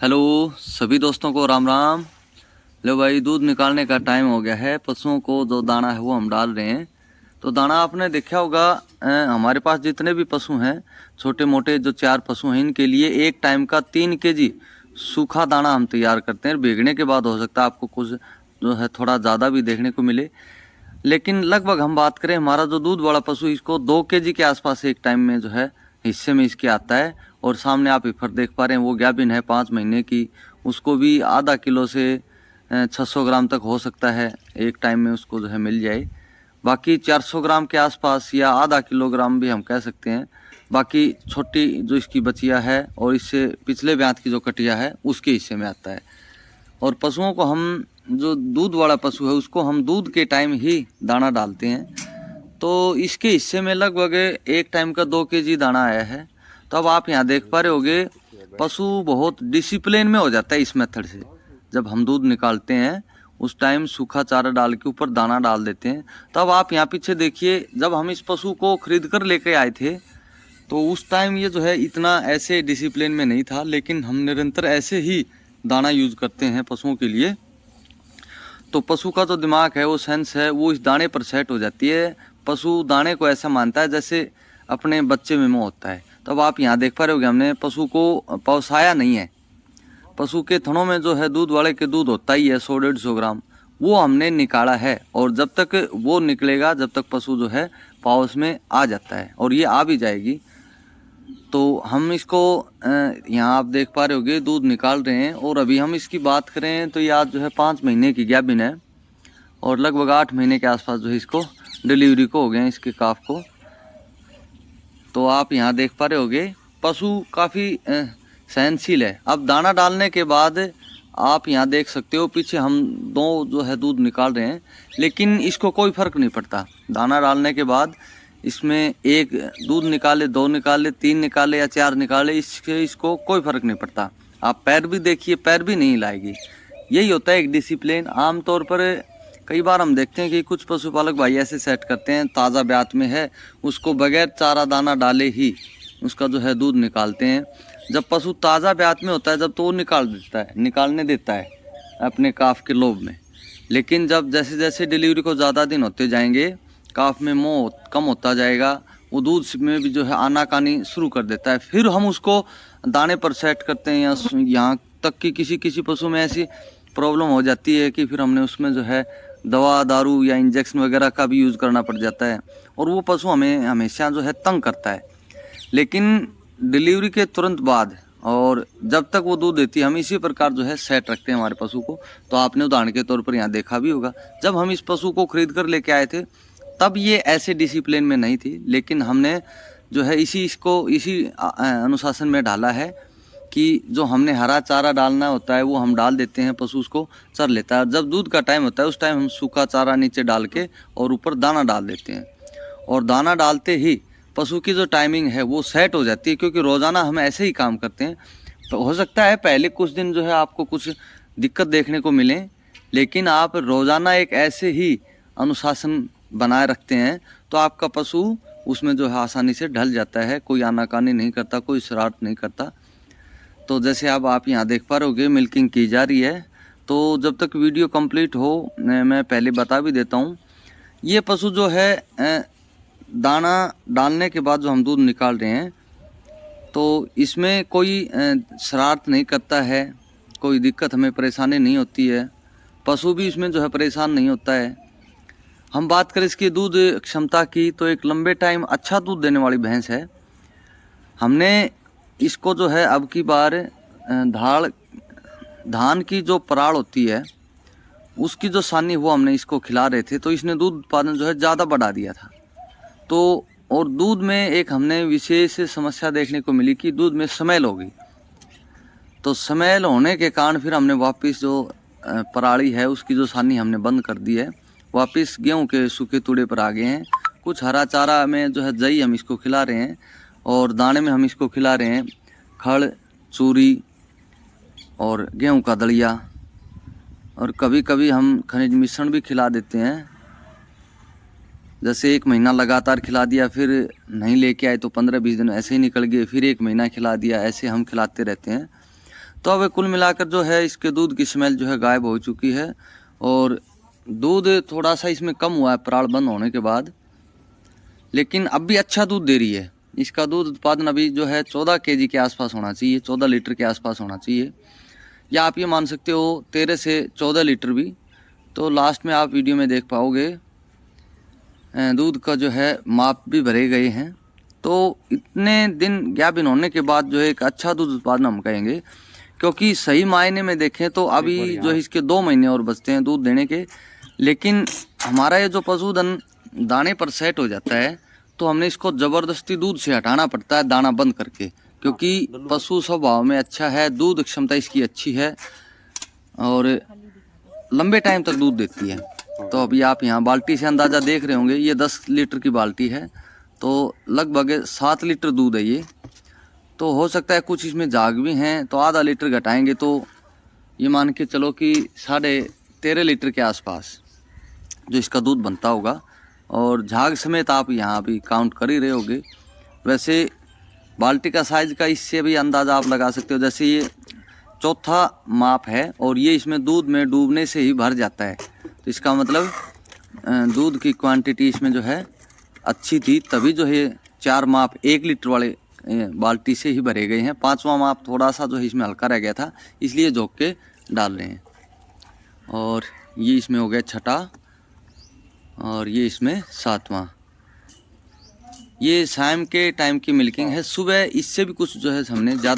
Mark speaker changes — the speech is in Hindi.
Speaker 1: हेलो सभी दोस्तों को राम राम। लो भाई, दूध निकालने का टाइम हो गया है। पशुओं को जो दाना है वो हम डाल रहे हैं। तो दाना आपने देखा होगा, हमारे पास जितने भी पशु हैं, छोटे मोटे जो 4 पशु हैं, इनके लिए एक टाइम का 3 केजी सूखा दाना हम तैयार करते हैं। भीगने के बाद हो सकता है आपको कुछ जो है थोड़ा ज़्यादा भी देखने को मिले, लेकिन लगभग हम बात करें, हमारा जो दूध वाला पशु इसको 2 केजी के आसपास एक टाइम में जो है हिस्से में इसके आता है। और सामने आप हिफर देख पा रहे हैं, वो गाभिन है 5 महीने की। उसको भी आधा किलो से 600 ग्राम तक हो सकता है एक टाइम में उसको जो है मिल जाए। बाकी 400 ग्राम के आसपास या आधा किलोग्राम भी हम कह सकते हैं। बाकी छोटी जो इसकी बचिया है और इससे पिछले ब्यात की जो कटिया है उसके हिस्से में आता है। और पशुओं को हम, जो दूध वाला पशु है उसको हम दूध के टाइम ही दाना डालते हैं। तो इसके हिस्से में लगभग एक टाइम का 2 केजी दाना आया है। तो अब आप यहाँ देख पा रहे होगे, पशु बहुत डिसिप्लिन में हो जाता है इस मेथड से। जब हम दूध निकालते हैं उस टाइम सूखा चारा डाल के ऊपर दाना डाल देते हैं। तब आप यहाँ पीछे देखिए, जब हम इस पशु को खरीद कर लेके आए थे तो उस टाइम ये जो है इतना ऐसे डिसिप्लिन में नहीं था, लेकिन हम निरंतर ऐसे ही दाना यूज करते हैं पशुओं के लिए। तो पशु का जो दिमाग है, वो सेंस है, वो इस दाने पर सेट हो जाती है। पशु दाने को ऐसा मानता है जैसे अपने बच्चे में मोह होता है। तब आप यहाँ देख पा रहे होगे, हमने पशु को पौसाया नहीं है। पशु के थनों में जो है दूध वाले के दूध होता ही है 100-150 ग्राम, वो हमने निकाला है। और जब तक वो निकलेगा, जब तक पशु जो है पाउस में आ जाता है, और ये आ भी जाएगी, तो हम इसको यहाँ आप देख पा रहे होगे दूध निकाल रहे हैं। और अभी हम इसकी बात करें तो ये आज जो है 5 महीने की गाभिन है, और लगभग 8 महीने के आसपास जो है इसको डिलीवरी को हो गए हैं, इसके काफ को। तो आप यहाँ देख पा रहे होगे पशु काफ़ी सहनशील है। अब दाना डालने के बाद आप यहाँ देख सकते हो, पीछे हम 2 जो है दूध निकाल रहे हैं, लेकिन इसको कोई फर्क नहीं पड़ता। दाना डालने के बाद इसमें एक दूध निकाले, 2 निकाले, 3 निकाले या 4 निकाले, इसको कोई फर्क नहीं पड़ता। आप पैर भी देखिए, पैर भी नहीं हिलाएगी। यही होता है एक डिसिप्लिन। आमतौर पर कई बार हम देखते हैं कि कुछ पशुपालक भाई ऐसे सेट करते हैं, ताज़ा ब्यात में है, उसको बगैर चारा दाना डाले ही उसका जो है दूध निकालते हैं। जब पशु ताज़ा ब्यात में होता है, जब तो वो निकालने देता है अपने काफ के लोभ में। लेकिन जब जैसे जैसे डिलीवरी को ज़्यादा दिन होते जाएंगे, काफ में मोह कम होता जाएगा, वो दूध में भी जो है आनाकानी शुरू कर देता है। फिर हम उसको दाने पर सेट करते हैं, या यहाँ तक कि किसी किसी पशु में ऐसी प्रॉब्लम हो जाती है कि फिर हमने उसमें जो है दवा दारू या इंजेक्शन वगैरह का भी यूज़ करना पड़ जाता है, और वो पशु हमें हमेशा जो है तंग करता है। लेकिन डिलीवरी के तुरंत बाद और जब तक वो दूध देती है, हम इसी प्रकार जो है सेट रखते हैं हमारे पशु को। तो आपने उदाहरण के तौर पर यहाँ देखा भी होगा, जब हम इस पशु को खरीद कर लेके आए थे तब ये ऐसे डिसिप्लिन में नहीं थी, लेकिन हमने जो है इसी अनुशासन में डाला है कि जो हमने हरा चारा डालना होता है वो हम डाल देते हैं, पशु उसको चर लेता है। जब दूध का टाइम होता है उस टाइम हम सूखा चारा नीचे डाल के और ऊपर दाना डाल देते हैं। और दाना डालते ही पशु की जो टाइमिंग है वो सेट हो जाती है, क्योंकि रोज़ाना हम ऐसे ही काम करते हैं। तो हो सकता है पहले कुछ दिन जो है आपको कुछ दिक्कत देखने को मिले, लेकिन आप रोज़ाना एक ऐसे ही अनुशासन बनाए रखते हैं तो आपका पशु उसमें जो है आसानी से ढल जाता है, कोई आनाकानी नहीं करता, कोई शरारत नहीं करता। तो जैसे अब आप यहाँ देख पा रहे होगे मिल्किंग की जा रही है। तो जब तक वीडियो कंप्लीट हो, मैं पहले बता भी देता हूँ, ये पशु जो है दाना डालने के बाद जो हम दूध निकाल रहे हैं, तो इसमें कोई शरारत नहीं करता है, कोई दिक्कत हमें परेशानी नहीं होती है, पशु भी इसमें जो है परेशान नहीं होता है। हम बात करें इसकी दूध क्षमता की, तो एक लंबे टाइम अच्छा दूध देने वाली भैंस है। हमने इसको जो है अब की बार धान की जो पराड़ होती है उसकी जो सानी वो हमने इसको खिला रहे थे, तो इसने दूध उत्पादन जो है ज़्यादा बढ़ा दिया था। तो और दूध में एक हमने विशेष समस्या देखने को मिली कि दूध में स्मेल हो गई। तो स्मेल होने के कारण फिर हमने वापस जो पराड़ी है उसकी जो सानी हमने बंद कर दी है, वापस गेहूं के सूखे तूड़े पर आ गए हैं। कुछ हरा चारा में जो है जई हम इसको खिला रहे हैं, और दाने में हम इसको खिला रहे हैं खड़, चूरी और गेहूं का दलिया, और कभी कभी हम खनिज मिश्रण भी खिला देते हैं। जैसे 1 महीना लगातार खिला दिया, फिर नहीं लेके आए तो 15-20 दिन ऐसे ही निकल गए, फिर 1 महीना खिला दिया, ऐसे हम खिलाते रहते हैं। तो अब कुल मिलाकर जो है इसके दूध की स्मेल जो है गायब हो चुकी है और दूध थोड़ा सा इसमें कम हुआ है पराल बंद होने के बाद, लेकिन अब भी अच्छा दूध दे रही है। इसका दूध उत्पादन अभी जो है 14 kg के आसपास होना चाहिए, 14 लीटर के आसपास होना चाहिए, या आप ये मान सकते हो 13 से 14 लीटर भी। तो लास्ट में आप वीडियो में देख पाओगे दूध का जो है माप भी भरे गए हैं। तो इतने दिन गैप इन होने के बाद जो है एक अच्छा दूध उत्पादन हम कहेंगे, क्योंकि सही मायने में देखें तो अभी जो है इसके 2 महीने और बचते हैं दूध देने के। लेकिन हमारा ये जो पशुधन दाने पर सेट हो जाता है तो हमने इसको ज़बरदस्ती दूध से हटाना पड़ता है दाना बंद करके, क्योंकि पशु स्वभाव में अच्छा है, दूध क्षमता इसकी अच्छी है और लंबे टाइम तक दूध देती है। तो अभी आप यहाँ बाल्टी से अंदाज़ा देख रहे होंगे, ये 10 लीटर की बाल्टी है तो लगभग 7 लीटर दूध है ये। तो हो सकता है कुछ इसमें झाग भी हैं, तो आधा लीटर घटाएंगे तो ये मान के चलो कि 13.5 लीटर के आसपास जो इसका दूध बनता होगा। और झाग समेत आप यहाँ भी काउंट कर ही रहे होगे। वैसे बाल्टी का साइज़ का इससे भी अंदाज़ा आप लगा सकते हो, जैसे ये चौथा माप है और ये इसमें दूध में डूबने से ही भर जाता है, तो इसका मतलब दूध की क्वांटिटी इसमें जो है अच्छी थी, तभी जो है 4 माप 1 लीटर वाले बाल्टी से ही भरे गए हैं। 5वां माप थोड़ा सा जो है इसमें हल्का रह गया था, इसलिए झोंक के डाल रहे हैं। और ये इसमें हो गया 6ठा और ये इसमें 7वां। ये शाम के टाइम की मिल्किंग है, सुबह इससे भी कुछ जो है हमने ज़्यादा